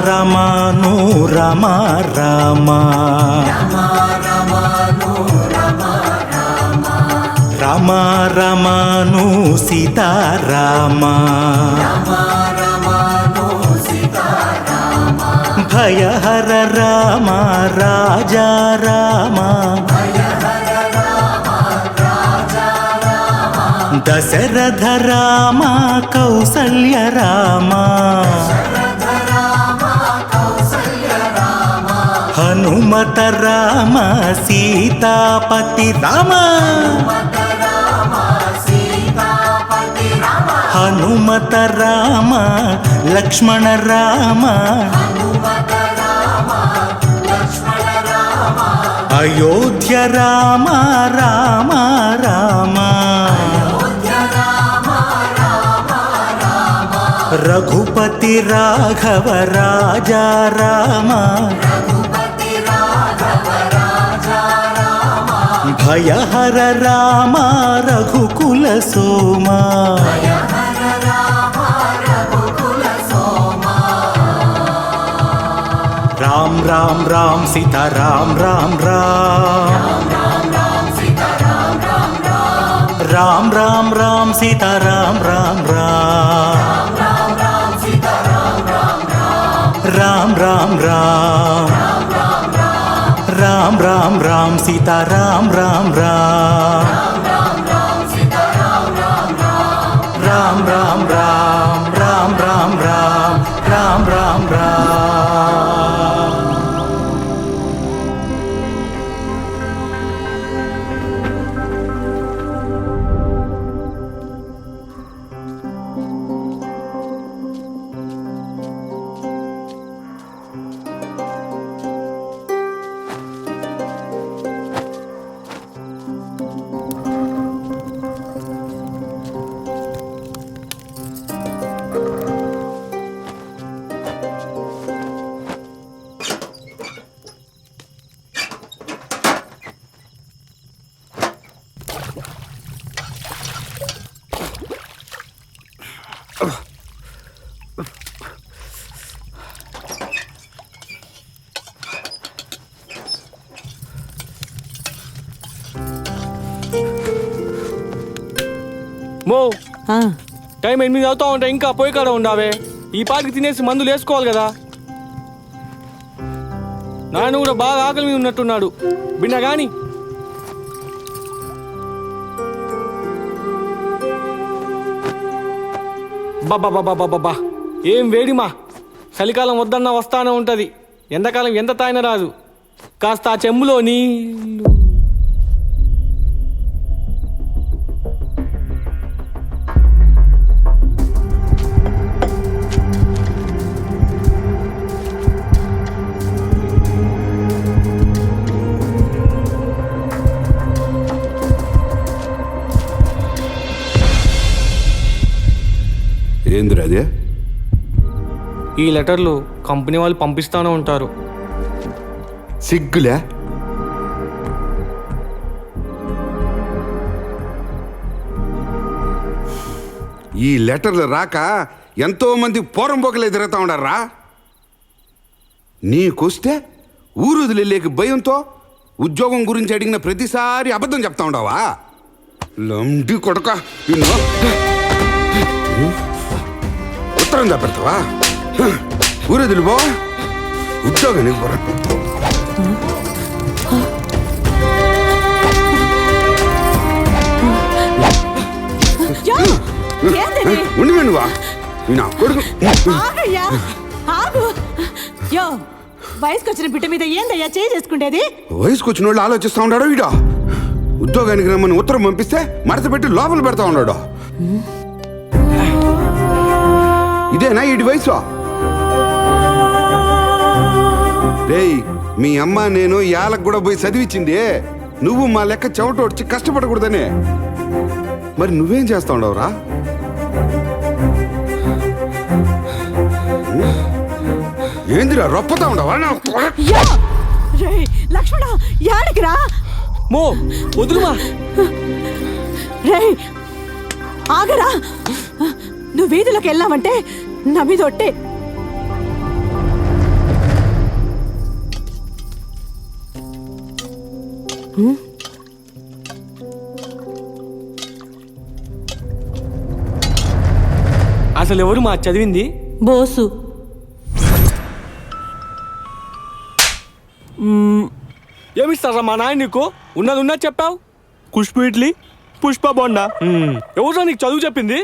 రమను రమ రమ రమ రమను సీతారామ భయహర రామ రాజా రామ దశరథ రామ కౌసల్య రామ హనుమత రామ సీతాపతి రామ హనుమత రామ లక్ష్మణ రామ అయోధ్య రామ రామ రామ రఘుపతి రాఘవ రాజా రామ భయహర రామ రఘుకుల సోమ రామ్ రామ్ రామ్ సీతా రామ్ రామ్ రామ్ రామ్ రామ్ రామ్ సీతా రామ్ రామ్ రామ్ రామ్ రామ్ రామ్ రామ్ రామ్ రామ్ సీతా రామ్ రామ్ రామ్ రామ్ రామ్ రామ్ రామ్ రామ్ రామ్ రామ్ రామ్ రామ్. మో టైం 8 అవుతా ఉంటే ఇంకా పోయి కాడ ఉండావే. ఈ పాటికి తినేసి మందులు వేసుకోవాలి కదా. నాన్న కూడా బాగా ఆకలి మీద ఉన్నట్టున్నాడు. బిన్నా గాని బాబా ఏం వేడిమా. చలికాలం వద్దన్నా వస్తానే ఉంటది. ఎండాకాలం ఎంత తాయినా రాదు. కాస్త ఆ చెంబులో నీళ్ళు. ఏందిరా అదే? ఈ లెటర్లు కంపెనీ వాళ్ళు పంపిస్తానే ఉంటారు. సిగ్గులే? ఈ లెటర్లు రాక ఎంతో మంది పోరంబోకలు ఎదురుతా ఉండారా. నీకొస్తే ఊరు వదిలేక భయంతో ఉద్యోగం గురించి అడిగిన ప్రతిసారి అబద్ధం చెప్తా ఉండవా? లండి కొడక, ఉత్తరం పెడతావా? ఊరు వదిలిపో, ఉద్యోగానికి పోరా. ఉండి నువ్వా నా కొడుకు? వయసుకు వచ్చిన బిడ్డ మీద ఏందయ్యా చేయి చేసుకుంటేది? వయసుకు వచ్చిన వాళ్ళు ఆలోచిస్తా ఉన్నాడు. వీడా ఉద్యోగానికి రమ్మని ఉత్తరం పంపిస్తే మడత పెట్టి లోపల పెడతా ఉన్నాడు. ఇదేనా ఈడి వయసు? రేయ్, మీ అమ్మ నేను యాలకు కూడా పోయి చదివించింది నువ్వు మా లెక్క చెమట వచ్చి కష్టపడకూడదనే. మరి నువ్వేం చేస్తా ఉండవురా? ఏందిరా రొప్పతా ఉండవా? లక్ష్మణ యాడికి రా. మో వదులుమా. రేయ్ ఆగరా. నువ్వు వీధిలోకి వెళ్ళావంటే నా మీద ఒట్టే. అసలు ఎవరు మా చదివింది? బోసు. ఏమిస్తారా మా నాయన నీకు? ఉన్నది చెప్పావు. కుష్పు ఇడ్లీ, పుష్ప బొండా. ఎవరు నీకు చదువు చెప్పింది?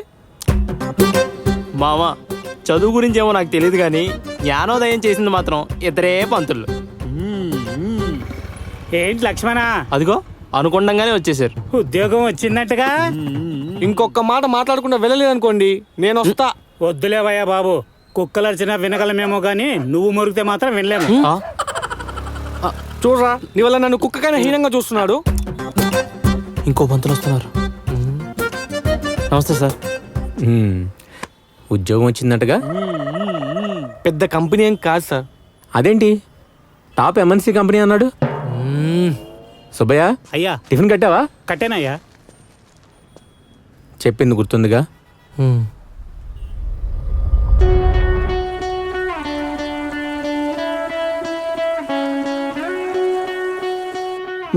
మామ, చదువు గురించి ఏమో నాకు తెలియదు కానీ జ్ఞానోదయం చేసింది మాత్రం ఇద్దరే పంతులు. ఏంటి లక్ష్మణ, అదిగో అనుకుండంగానే వచ్చేసారు. ఉద్యోగం వచ్చిందంటగా? ఇంకొక మాట మాట్లాడకుండా వెళ్ళలేదనుకోండి, నేను వస్తా. వద్దులేవయ్యా బాబు, కుక్కలర్చినా వినగలమేమో గాని నువ్వు మురిగితే మాత్రం వినలేము. ఆ? చూడరా, నీ వల్ల నన్ను కుక్కకైనా హీనంగా చూస్తున్నాడు. ఇంకో పంతులు వస్తున్నారు. నమస్తే సార్. ఉద్యోగం వచ్చిందంటగా? పెద్ద కంపెనీ ఏం కాదు సార్. అదేంటి టాప్ ఎంఎన్సీ కంపెనీ అన్నాడు? సుబ్బయ్య, అయ్యా టిఫిన్ కట్టావా? కట్టేనయ్యా. చెప్పింది గుర్తుందిగా?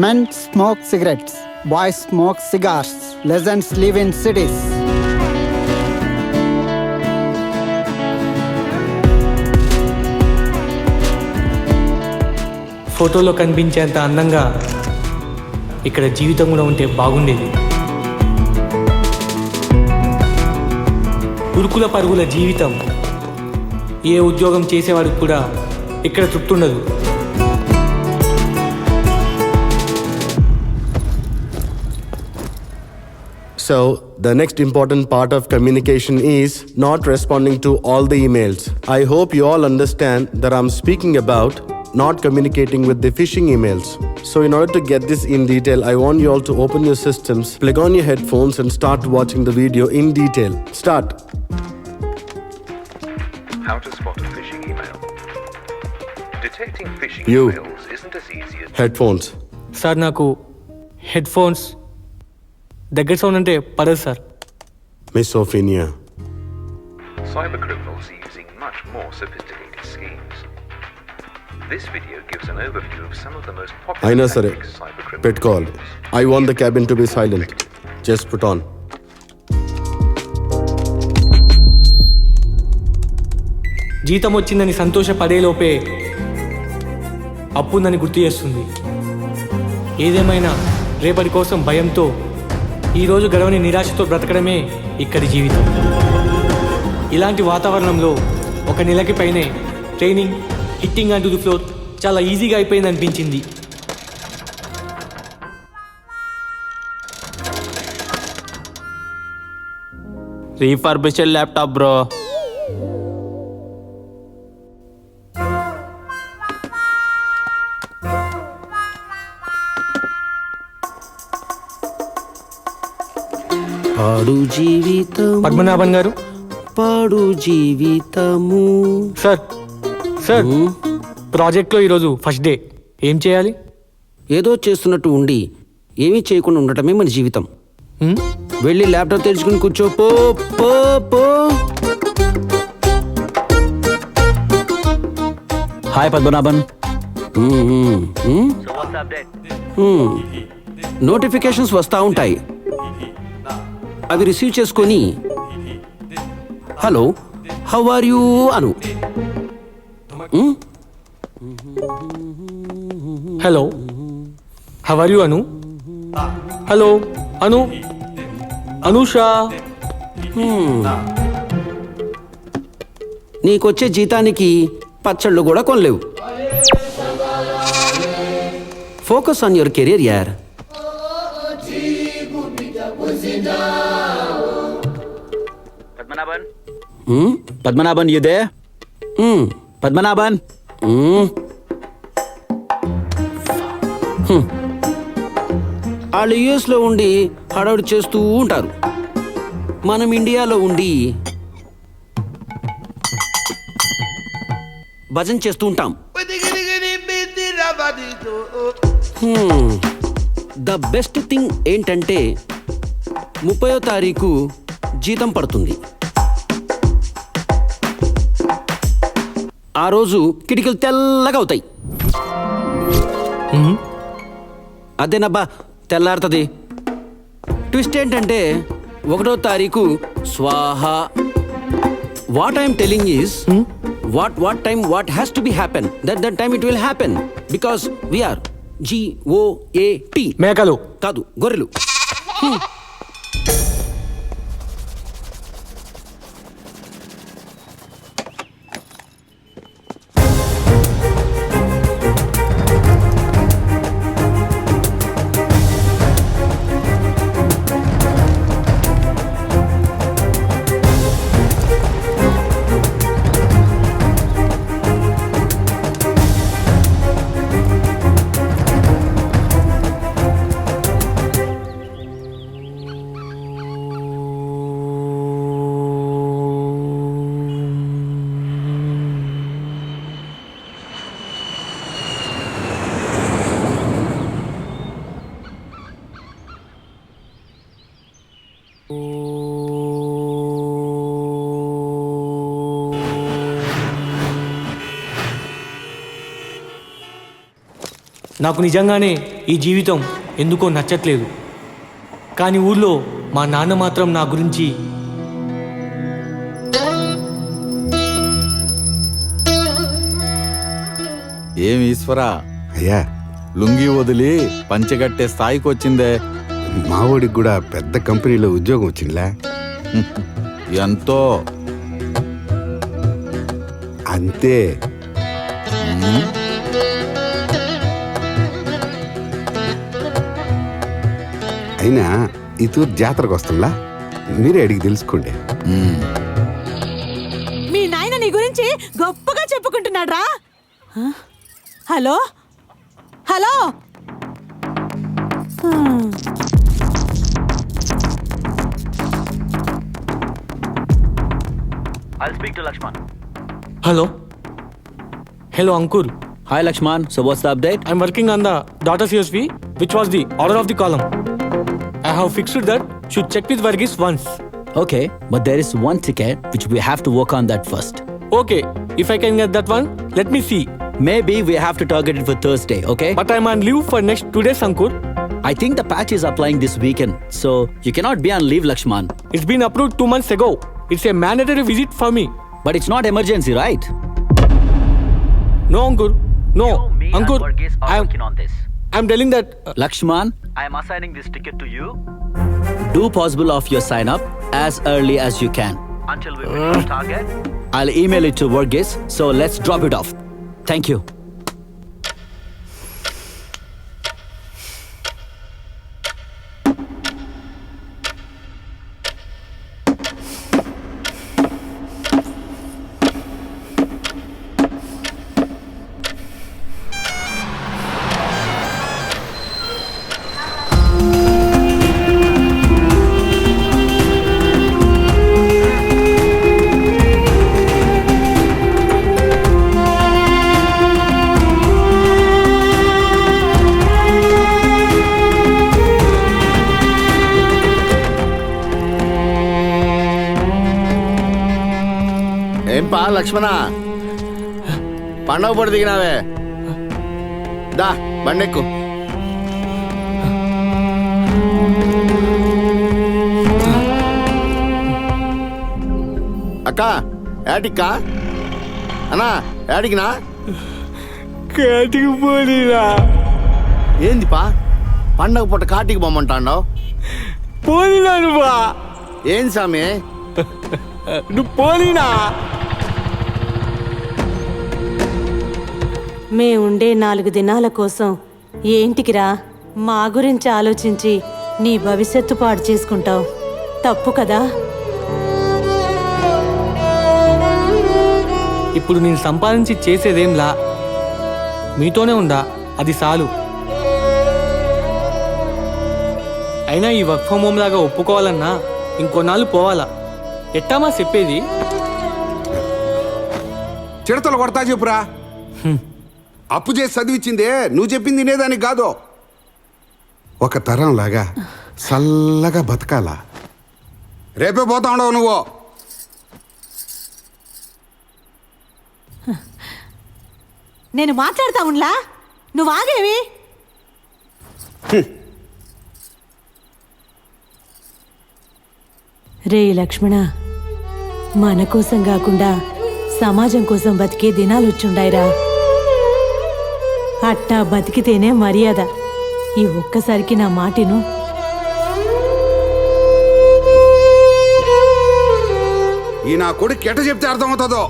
Men smoke cigarettes, boys smoke cigars, legends live in cities. ఫోటోలో కనిపించేంత అందంగా ఇక్కడ జీవితం కూడా ఉంటే బాగుండేది. ఉరుకుల పరుగుల జీవితం. ఏ ఉద్యోగం చేసేవాడికి కూడా ఇక్కడ తృప్తి ఉండదు. So, the next important part of communication is not responding to all the emails. I hope you all understand that I'm speaking about not communicating with the phishing emails. So, in order to get this in detail, I want you all to open your systems, plug on your headphones, and start watching the video in detail. Start. How to spot a phishing email. Detecting phishing You. emails isn't as easy as Headphones. Sir, నాకు head phones దగ్గర sound అంటే పడదు sir. Miss Ophelia. cybercriminals are using much more sophisticated schemes. This video gives an overview of some of the most popular Aina sare. tactics cybercriminals Pet call. use. I want the cabin to be silent. Just put on. జీతం వచ్చిందని సంతోషపడేలోపే అప్పుందని గుర్తు చేస్తుంది. ఏదేమైనా రేపటి కోసం భయంతో, ఈరోజు గడవని నిరాశతో బ్రతకడమే ఇక్కడి జీవితం. ఇలాంటి వాతావరణంలో ఒక నెలకి పైనే training, hitting and to the floor చాలా ఈజీగా అయిపోయింది అనిపించింది. Refurbished laptop bro. పాడు జీవితం, పద్మనాభన్ గారు. పాడు జీవితము. సార్ ప్రాజెక్ట్లో ఈరోజు ఫస్ట్ డే. ఏం చేయాలి? ఏదో చేస్తున్నట్టు ఉండి ఏమీ చేయకుండా ఉండటమే మన జీవితం. వెళ్ళి ల్యాప్టాప్ తెరుచుకుని కూర్చో. పో పో పో. హాయ్ పద్మనాభన్. నోటిఫికేషన్స్ వస్తూ ఉంటాయి, అవి రిసీవ్ చేసుకొని hello how are you Anu. Hello how are you Anu. Hello Anu, Anusha. నీకొచ్చే జీతానికి పచ్చళ్ళు కూడా కొనలేవు. ఫోకస్ ఆన్ యువర్ కెరీర్ యార్. పద్మనాభన్ ఇదే. పద్మనాభన్. వాళ్ళు యుఎస్లో ఉండి హడావుడి చేస్తూ ఉంటారు, మనం ఇండియాలో ఉండి భజన చేస్తూ ఉంటాం. ద బెస్ట్ థింగ్ ఏంటంటే 30వ తారీఖు జీతం పడుతుంది. ఆ రోజు కిటికీలు తెల్లగా అవుతాయి. అదేనబ్బా తెల్లారుతుంది. ట్విస్ట్ ఏంటంటే 1వ తారీఖు స్వాహ. What I'm telling is what time what has to be happen, that time it will happen because we are GOAT. మేకలు కాదు, గొర్రెలు. నాకు నిజంగానే ఈ జీవితం ఎందుకో నచ్చట్లేదు. కానీ ఊళ్ళో మా నాన్న మాత్రం నా గురించి ఏం ఈశ్వరా, అయ్యా లుంగి వదిలి పంచగట్టే స్థాయికి వచ్చిందే. మావోడికి కూడా పెద్ద కంపెనీలో ఉద్యోగం వచ్చిందిలే. ఎంతో అంతే. అయినా ఈ తూరు జాతరకు వస్తుందా, మీరే అడిగి తెలుసుకోండి. మీ నాయన నీ గురించి గొప్పగా చెప్పుకుంటున్నాడు రా. Hello hello. I'll speak to Lakshman. Hello Ankur. Hi Lakshman, so what's the update? I'm working on the data CSV, which was the order of the column. I have fixed that should check with Varghese once. Okay, but there is one ticket which we have to work on that first. Okay, if I can get that one, let me see. Maybe we have to target it for Thursday, okay? But I'm on leave for next 2 days, Ankur. I think the patch is applying this weekend, so you cannot be on leave, Lakshman. It's been approved 2 months ago. It's a mandatory visit for me. But it's not emergency, right? No, Ankur. No, Ankur. On this. I'm telling that. Lakshman, I am assigning this ticket to you do possible of your sign up as early as you can. until we reach the target. I'll email it to Varghese, so let's drop it off. Thank you. ఏంపా లక్ష్మణ, పండగ పొడి దిగినావే, దా బండెక్కు. అక్క ఏటిక్కా అన్నా, ఏటికినా? కాటికి పోనీరా. ఏందిపా పండగ పూట కాటికి పొమ్మంటాండావు? పోనీనా నువ్వా? ఏంది సామి? నువ్వు పోనీనా? మేముండే 4 దినాల కోసం ఏంటికిరా మా గురించి ఆలోచించి నీ భవిష్యత్తు పాడు చేసుకుంటావు. తప్పు కదా. ఇప్పుడు నేను సంపాదించి చేసేదేంలా, మీతోనే ఉందా, అది చాలు. అయినా ఈ వర్క్ ఫ్రమ్ హోమ్ లాగా ఒప్పుకోవాలన్నా ఇంకొన్నాళ్ళు పోవాలా. ఎట్టామా చెప్పేది? చిడతలు కొడతా చెప్పురా. అప్పు చేసి చదివించిందే నువ్వు చెప్పింది తినేదానికి కాదు. ఒక తరం లాగా చల్లగా బతకాలా. రేపే పోతా ఉండవు నువ్వు. నేను మాట్లాడతా ఉండ్లా, నువ్వు ఆగేవి. రే లక్ష్మణ, మన కోసం కాకుండా సమాజం కోసం బతికే దినాలు వచ్చుండాయిరా. అట్టా బతికితేనే మర్యాద. ఈ ఒక్కసారికి నా మాటిను. ఈ నా కొడుకు ఎట చెప్తే అర్థమవుతుందో.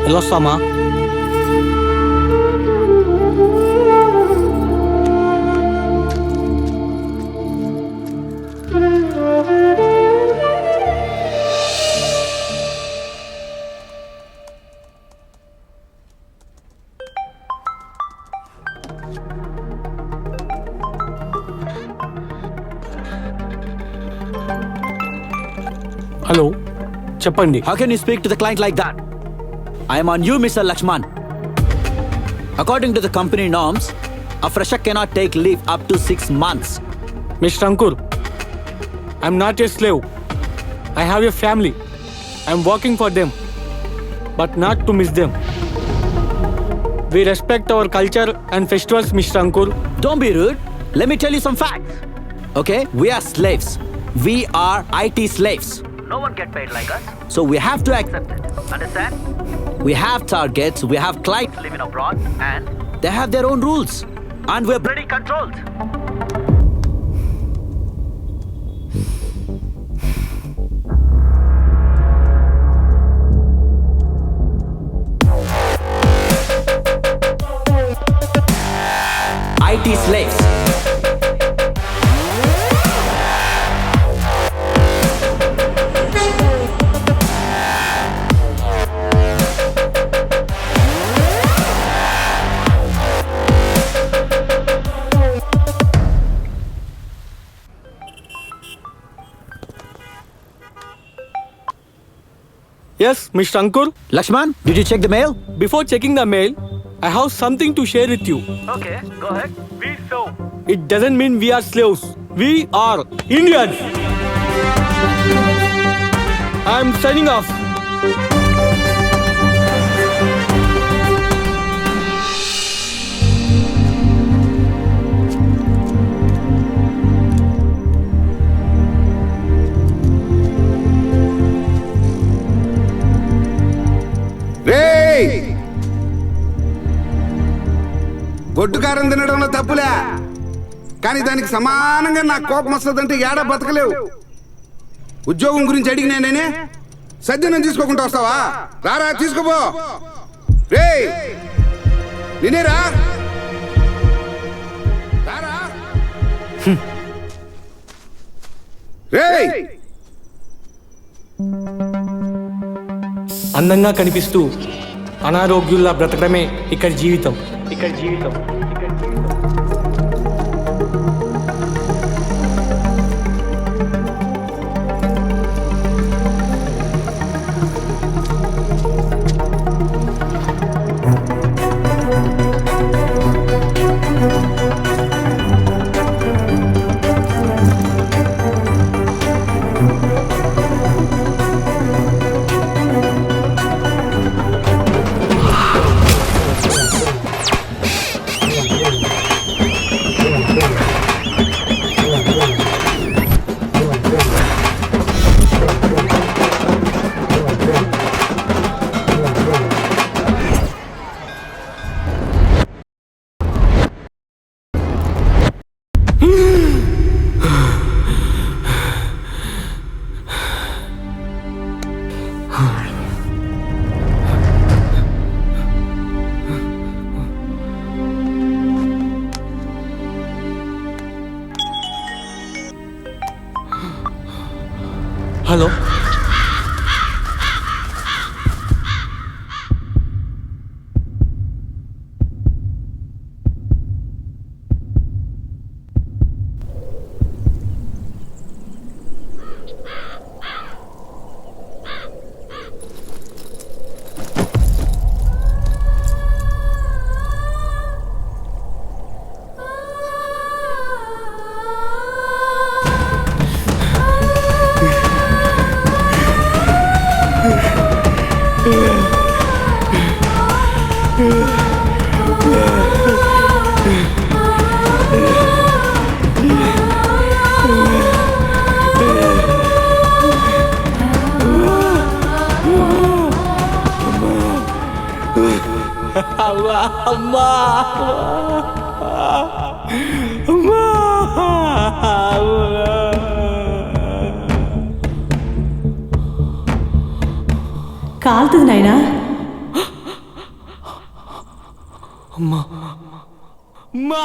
వెళ్ళొస్తామా? హలో, చెప్పండి. How can you speak to the client like that? I am on you, Mr. Lakshman. According to the company norms, a fresher cannot take leave up to 6 months. Mr. Ankur, I'm not a slave. I have a family. I'm working for them, but not to miss them. We respect our culture and festivals, Mr. Ankur. Don't be rude. Let me tell you some facts. Okay? We are slaves. We are IT slaves. No one get paid like us. So we have to accept it. Understand? We have targets, we have clients living abroad, and they have their own rules. And we're pretty controlled. IT slaves. Yes, Mr. Ankur. Lakshman, did you check the mail? Before checking the mail, I have something to share with you. Okay, go ahead. It doesn't mean we are slaves. We are Indians. I'm signing off. గొడ్డుకారం తినడంలో తప్పులే, కానీ దానికి సమానంగా నాకు కోపం వస్తుందంటే ఏడా బతకలేవు. ఉద్యోగం గురించి అడిగినా నేనే సజ్జనం తీసుకోకుండా వస్తావా? రారా తీసుకోపో. రే నేనేరా రారా. రే అందంగా కనిపిస్తూ అనారోగ్యుల్లా బ్రతకడమే ఇక్కడ జీవితం. అమ్మా అమ్మా కాలుతుంది నాయనా. అమ్మా అమ్మా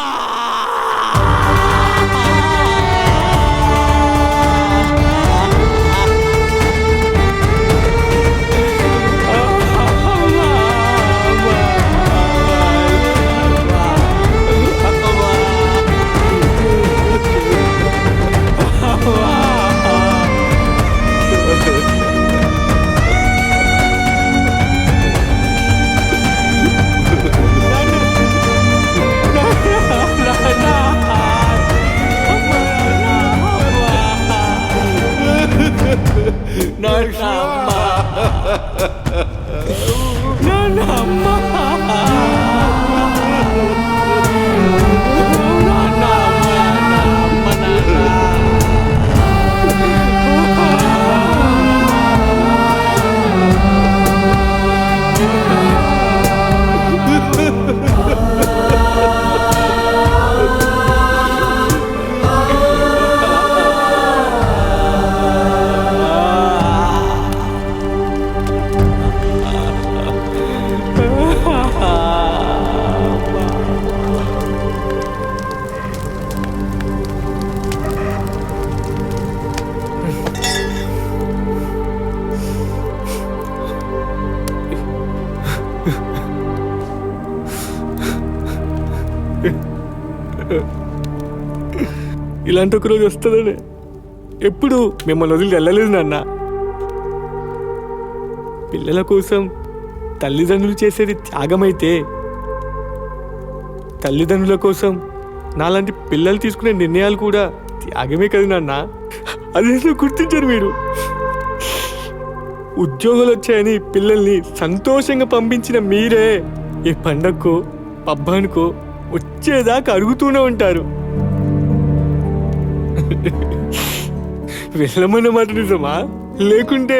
ఇలాంటి ఒక రోజు వస్తుందనే ఎప్పుడు మిమ్మల్ని వదిలి వెళ్ళలేదు నాన్న. పిల్లల కోసం తల్లిదండ్రులు చేసేది త్యాగమైతే తల్లిదండ్రుల కోసం నాలాంటి పిల్లలు తీసుకునే నిర్ణయాలు కూడా త్యాగమే కదా నాన్న. అదేదో గుర్తించరు మీరు. ఉద్యోగాలు వచ్చాయని పిల్లల్ని సంతోషంగా పంపించిన మీరే ఏ పండగకో పబ్బానికో వచ్చేదాకా అడుగుతూనే ఉంటారు. వెళ్ళమన్న మాట నిజమా లేకుంటే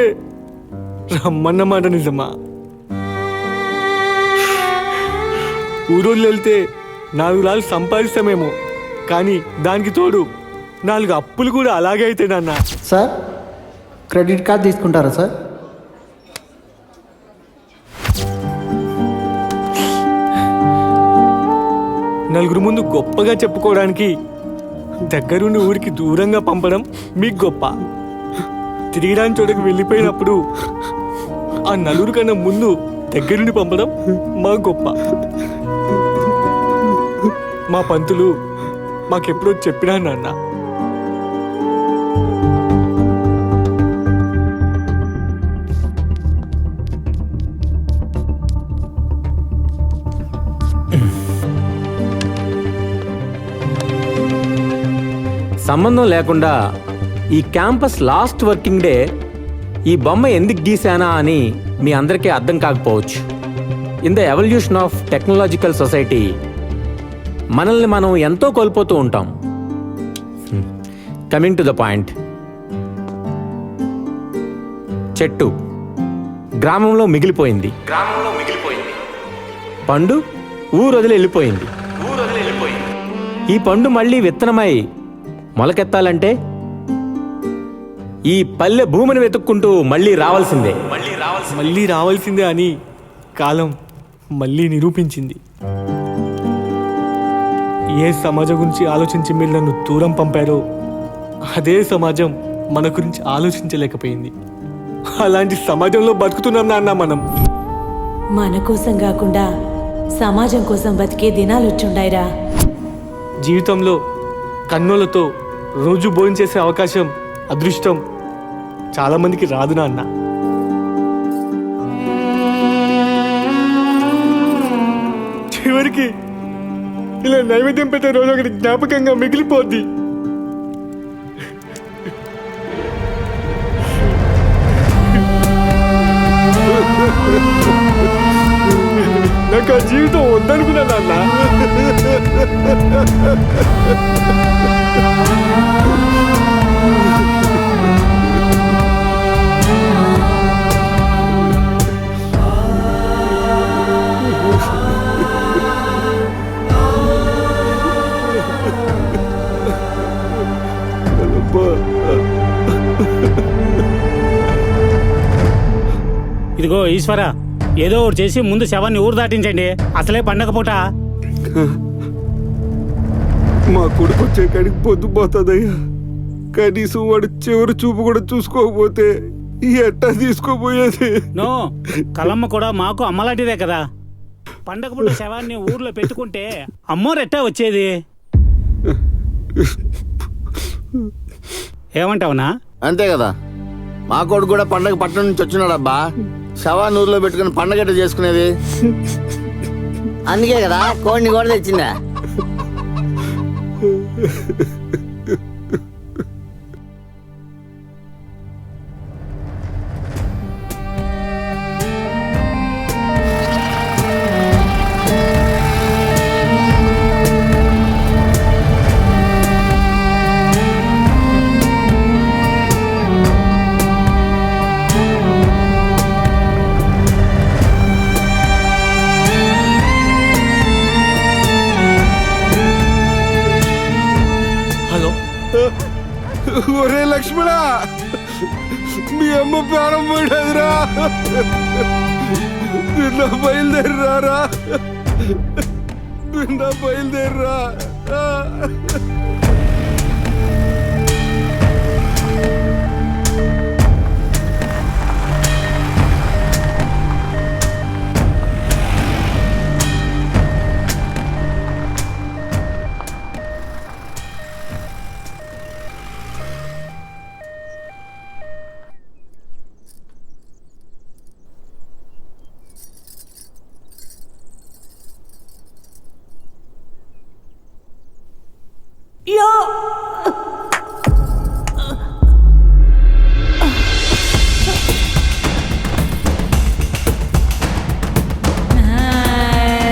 రమ్మన్న మాట నిజమా? ఊరోళ్ళు వెళ్తే 4 రాళ్ళు సంపాదిస్తామేమో, కానీ దానికి తోడు 4 అప్పులు కూడా అలాగే అవుతాయి నాన్న. సార్ క్రెడిట్ కార్డ్ తీసుకుంటారా సార్? నలుగురు ముందు గొప్పగా చెప్పుకోవడానికి దగ్గరుండి ఊరికి దూరంగా పంపడం మీకు గొప్ప. తిరిగిరాని చోటకి వెళ్ళిపోయినప్పుడు ఆ నలుగురు కన్నా ముందు దగ్గరుండి పంపడం మా గొప్ప. మా పంతులు మాకెప్పుడో చెప్పినా నాన్న. సంబంధం లేకుండా ఈ క్యాంపస్ లాస్ట్ వర్కింగ్ డే ఈ బొమ్మ ఎందుకు గీసానా అని మీ అందరికీ అర్థం కాకపోవచ్చు. In the evolution of technological society మనల్ని మనం ఎంతో కోల్పోతూ ఉంటాం. కమింగ్ టు ద పాయింట్, చెట్టు గ్రామంలో మిగిలిపోయింది. పండు ఊరు వదిలి వెళ్ళిపోయింది. ఈ పండు మళ్ళీ విత్తనమై మొలకెత్తాలంటే ఈ పల్లె భూమిని వెతుక్కుంటూ మళ్ళీ రావాల్సిందే అని కాలం మళ్ళీ నిరూపించింది. ఏ సమాజం గురించి ఆలోచించి మీరు నన్ను దూరం పంపారో అదే సమాజం మన గురించి ఆలోచించలేకపోయింది. అలాంటి సమాజంలో బతుకుతున్నాం నాన్న మనం. మన కోసం కాకుండా సమాజం కోసం బతికే దినాలు వచ్చుండాయిరా. జీవితంలో కన్నులతో రోజు భోజనం చేసే అవకాశం, అదృష్టం చాలా మందికి రాదు నాన్న. చివరికి ఇలా నైవేద్యం పెట్టే రోజు ఒకటి జ్ఞాపకంగా మిగిలిపోద్ది. నాకు ఆ జీవితం వద్దనుకున్నా నాన్న. ఇదిగో ఈశ్వర, ఏదో ఒకటి చేసి ముందు శవాన్ని ఊరు దాటించండి. అసలే పండగ పూట. మా కొడుకు వచ్చే కాడికి పొద్దుపోతుందయ్యా. కనీసం వాడు చివరి చూపు కూడా చూసుకోకపోతే ఎట్టా తీసుకోపోయేది? నో, కలమ్మ కూడా మాకు అమ్మలాంటిదే కదా. పండగ పూట శవాన్ని ఊర్లో పెట్టుకుంటే అమ్మోరెట్టా వచ్చేది? ఏమంటావునా? అంతే కదా, మా కొడుకు కూడా పండగ పట్టణం నుంచి వచ్చినాడు అబ్బా. శవాన్ని ఊర్లో పెట్టుకుని పండగ ఎట్లా చేసుకునేది? అందుకే కదా కోడిని కూడా తెచ్చిందా. హలో, ఒరే లక్ష్మణ, మీ అమ్మ ప్రాణం పోయినదిరా. నిన్న బయలుదేరిరారా, నిన్న బయలుదేరిరా.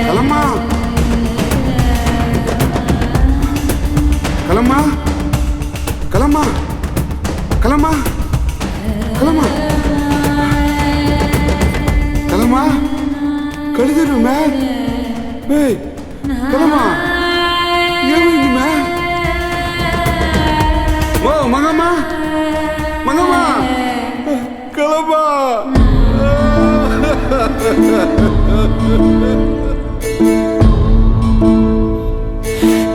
కలమ్మా, కలమ్మా, కలమ్మా, కలమ్మా, కలమ్మా, కలమ్మా, కడిదను మ్యా. కలమ్మా, ఏమైంది మ్యా? ఓ మంగమ్మ, మంగమ్మ, కలమ్మా.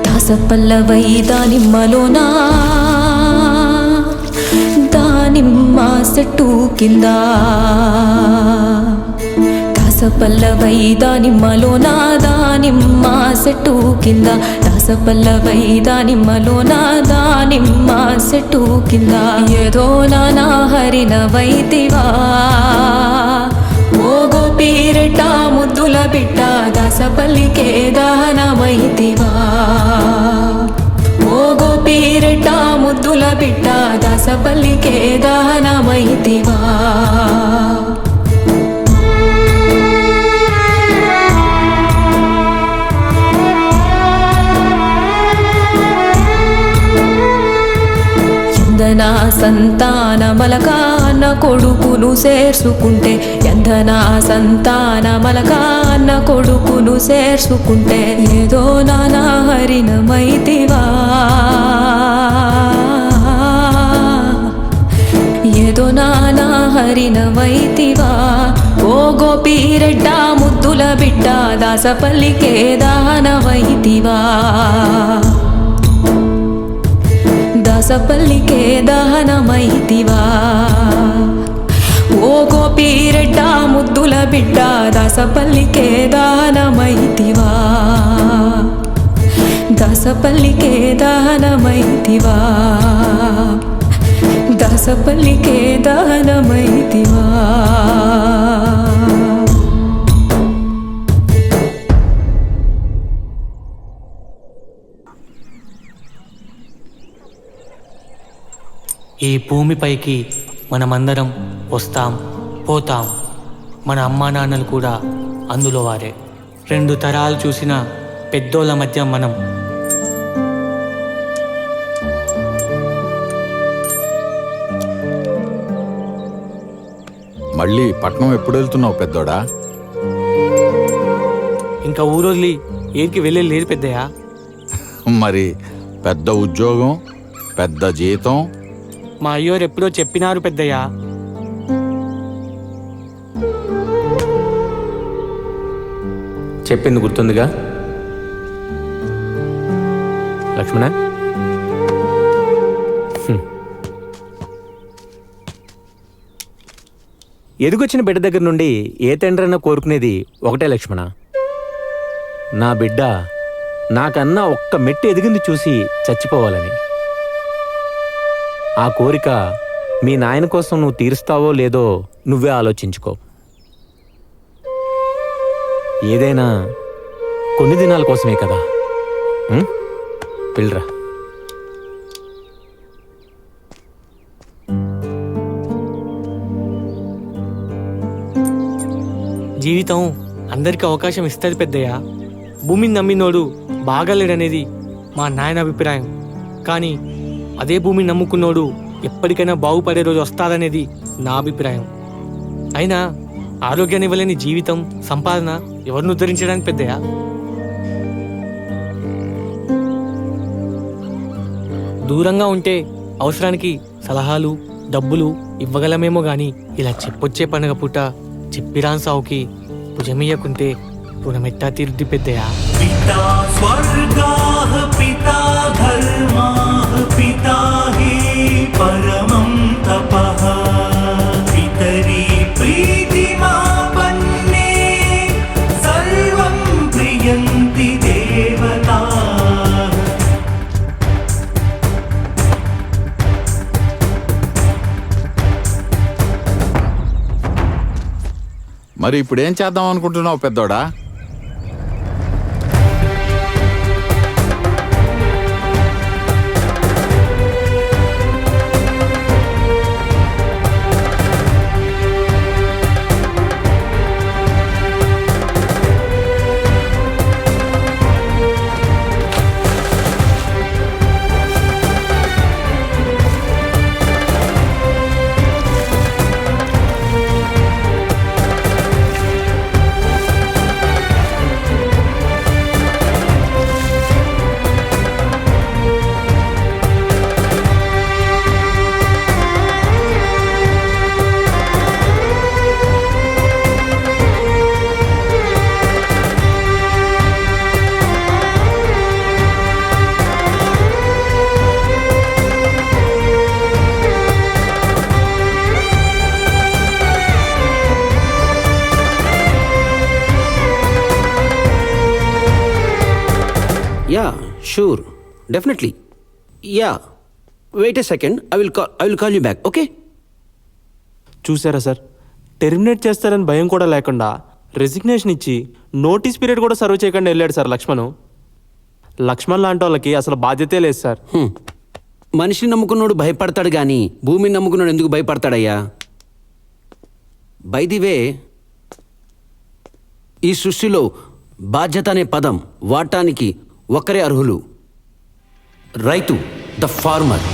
దాసపల్లవై దానిమ్మలోనా దానిమ్మ చెట్టు కింద, దాసపల్లవై దానిమ్మలోనా దానిమ్మ చెట్టు కింద, దాసపల్లవై దానిమ్మలోనా దానిమ్మ చెట్టు కింద, ఏదో నానా హరిన వైతివా ఓ గోపీరెట్ట ముద్దుల బిడ్డ, దాసపల్లికే దహనమైతివా ఓ గోపీరెట్ట ముద్దుల బిడ్డ, దాసపల్లికే దహనమైతివా. ఎందనా సంతానమలక అన్న కొడుకును చేర్చుకుంటే, ఎందనా సంతానమలక అన్న కొడుకును చేర్చుకుంటే, ఏదో నానా హరినమైతివా ఏదో నానా హరినమైతివా ఓ గోపీరెడ్డ ముద్దుల బిడ్డ, దాసపల్లికే దహనమైతివా దాసపల్లికే దహనమైతివా ఓ గోపీరెడ్డ ముద్దుల బిడ్డ, దాసపల్లికే దహనమైతివా దాసపల్లికే దహనమైతివా దాసపల్లికే దహనమైతివా. ఈ భూమిపైకి మనమందరం వస్తాం పోతాం. మన అమ్మా నాన్నలు కూడా అందులో వారే. 2 తరాలు చూసిన పెద్దోళ్ళ మధ్య మనం. మళ్ళీ పట్నం ఎప్పుడు వెళ్తున్నావు పెద్దోడా? ఇంకా ఊరొదిలి ఏరికి వెళ్ళే లేదు పెద్దయ్యా. మరి పెద్ద ఉద్యోగం, పెద్ద జీతం. మా అయ్యోరు ఎప్పుడో చెప్పినారు పెద్దయ్యా. చెప్పింది గుర్తుందిగా లక్ష్మణ? ఎదుగొచ్చిన బిడ్డ దగ్గర నుండి ఏ తండ్రైనా కోరుకునేది ఒకటే లక్ష్మణ, నా బిడ్డ నాకన్నా ఒక్క మెట్టు ఎదిగింది చూసి చచ్చిపోవాలని. ఆ కోరిక మీ నాయన కోసం నువ్వు తీరుస్తావో లేదో నువ్వే ఆలోచించుకో. ఏదైనా కొన్ని దినాల కోసమే కదా. వెళ్ళరా. జీవితం అందరికీ అవకాశం ఇస్తుంది పెద్దయ్య. భూమిని నమ్మినోడు బాగాలేడనేది మా నాయన అభిప్రాయం. కానీ అదే భూమిని నమ్ముకున్నోడు ఎప్పటికైనా బాగుపడే రోజు వస్తాదనేది నా అభిప్రాయం. అయినా ఆరోగ్యాన్ని ఇవ్వలేని జీవితం, సంపాదన ఎవరిని ఉద్ధరించడానికి పెద్దయ్య? దూరంగా ఉంటే అవసరానికి సలహాలు, డబ్బులు ఇవ్వగలమేమో గాని ఇలా చెప్పొచ్చే పండగ పూట చెప్పిరాన్ సావుకి భుజమియ్యకుంటే రుణమెట్టా తీరుద్ది పెద్దయ్య. పితా స్వర్గాః పితా ధర్మాః పితా హి పరమం తపః పితరి ప్రీతిమాపన్నే సర్వం ప్రియంతి దేవతా. మరి ఇప్పుడు ఏం చేద్దాం అనుకుంటున్నావు పెద్దోడా? Yeah, sure. Definitely. Yeah. Wait a second. I will call you back. Okay? చూసారా సార్, టెర్మినేట్ చేస్తారని భయం కూడా లేకుండా రెసిగ్నేషన్ ఇచ్చి నోటీస్ పీరియడ్ కూడా సర్వ్ చేయకుండా వెళ్ళాడు సార్ లక్ష్మణ్. లక్ష్మణ్ లాంటి వాళ్ళకి అసలు బాధ్యతే లేదు సార్. మనిషిని నమ్ముకున్నాడు భయపడతాడు కానీ భూమిని నమ్ముకున్నాడు ఎందుకు భయపడతాడయ్యా? బై ది వే, ఈ సృష్టిలో బాధ్యత అనే పదం వాడటానికి ఒక్కరే అర్హులు. రైతు, ద ఫార్మర్.